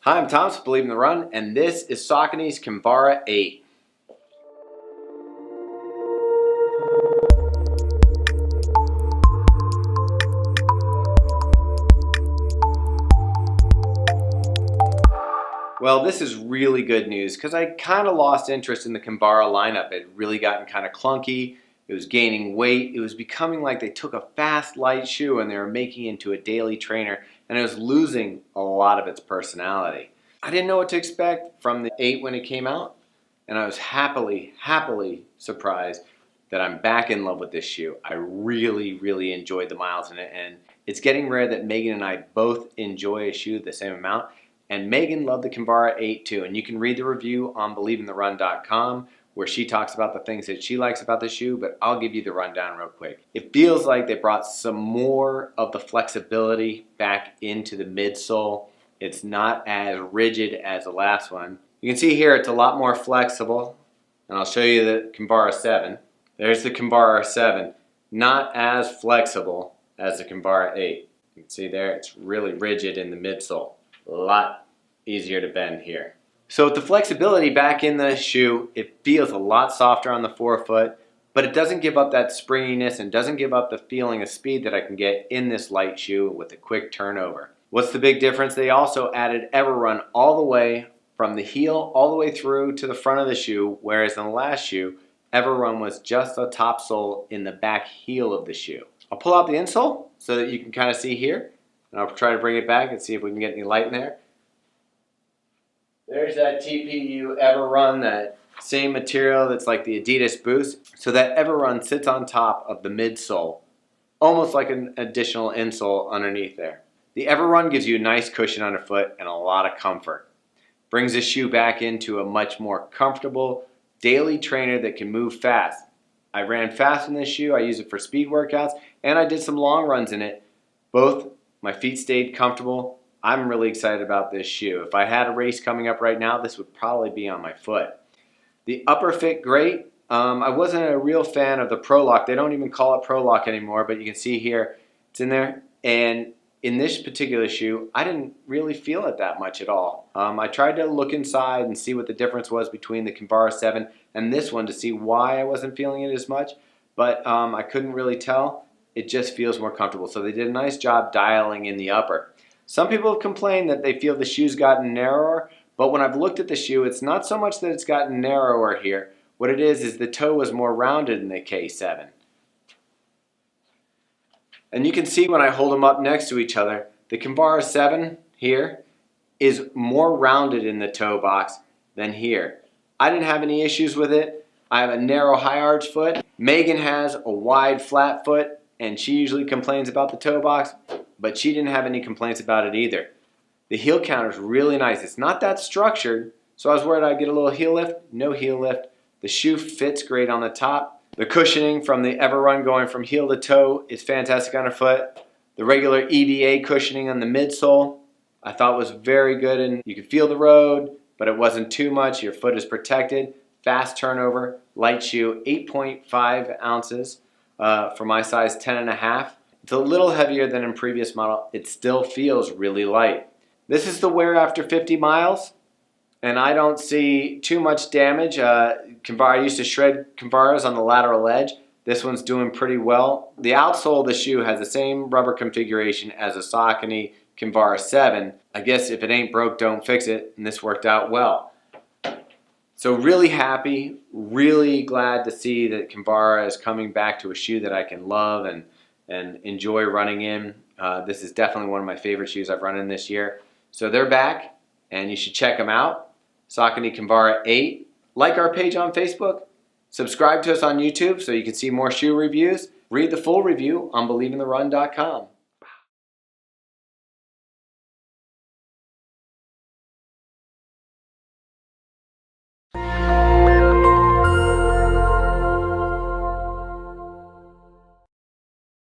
Hi, I'm Thomas, Believe in the Run, and this is Saucony's Kinvara 8. Well, this is really good news because I kind of lost interest in the Kinvara lineup. It had really gotten kind of clunky. It was gaining weight. It was becoming like they took a fast, light shoe and they were making it into a daily trainer, and it was losing a lot of its personality. I didn't know what to expect from the 8 when it came out, and I was happily surprised that I'm back in love with this shoe. I really enjoyed the miles in it, and it's getting rare that Megan and I both enjoy a shoe the same amount. And Megan loved the Kinvara 8 too, and you can read the review on BelieveInTheRun.com where she talks about the things that she likes about the shoe, but I'll give you the rundown real quick. It feels like they brought some more of the flexibility back into the midsole. It's not as rigid as the last one. You can see here it's a lot more flexible, and I'll show you the Kinvara 7. There's the Kinvara 7, not as flexible as the Kinvara 8. You can see there it's really rigid in the midsole. A lot easier to bend here. So with the flexibility back in the shoe, it feels a lot softer on the forefoot, but it doesn't give up that springiness and doesn't give up the feeling of speed that I can get in this light shoe with a quick turnover. What's the big difference? They also added Everrun all the way from the heel all the way through to the front of the shoe, whereas in the last shoe, Everrun was just the top sole in the back heel of the shoe. I'll pull out the insole so that you can kind of see here, and I'll try to bring it back and see if we can get any light in there. There's that TPU Everrun, that same material that's like the Adidas Boost. So that Everrun sits on top of the midsole, almost like an additional insole underneath there. The Everrun gives you a nice cushion underfoot and a lot of comfort. Brings the shoe back into a much more comfortable daily trainer that can move fast. I ran fast in this shoe. I use it for speed workouts, and I did some long runs in it. Both my feet stayed comfortable. I'm really excited about this shoe. If I had a race coming up right now, this would probably be on my foot. The upper fit great. I wasn't a real fan of the Pro Lock. They don't even call it Pro Lock anymore, but you can see here it's in there. And in this particular shoe, I didn't really feel it that much at all. I tried to look inside and see what the difference was between the Kinvara 7 and this one to see why I wasn't feeling it as much, but I couldn't really tell. It just feels more comfortable. So they did a nice job dialing in the upper. Some people have complained that they feel the shoe's gotten narrower, but when I've looked at the shoe, it's not so much that it's gotten narrower here. What it is the toe was more rounded in the K7. And you can see when I hold them up next to each other, the Kinvara 7 here is more rounded in the toe box than here. I didn't have any issues with it. I have a narrow high arch foot. Megan has a wide flat foot, and she usually complains about the toe box, but she didn't have any complaints about it either. The heel counter is really nice. It's not that structured, so I was worried I'd get a little heel lift. No heel lift. The shoe fits great on the top. The cushioning from the Everrun going from heel to toe is fantastic underfoot. The regular EVA cushioning on the midsole I thought was very good, and you could feel the road, but it wasn't too much. Your foot is protected. Fast turnover, light shoe, 8.5 ounces for my size 10.5. It's a little heavier than in previous model. It still feels really light. This is the wear after 50 miles, and I don't see too much damage. I used to shred Kinvaras on the lateral edge. This one's doing pretty well. The outsole of the shoe has the same rubber configuration as a Saucony Kinvara 7. I guess if it ain't broke, don't fix it, and this worked out well. So really happy, really glad to see that Kinvara is coming back to a shoe that I can love and enjoy running in. This is definitely one of my favorite shoes I've run in this year. So they're back, and you should check them out. Saucony Kinvara 8. Like our page on Facebook. Subscribe to us on YouTube so you can see more shoe reviews. Read the full review on BelieveInTheRun.com.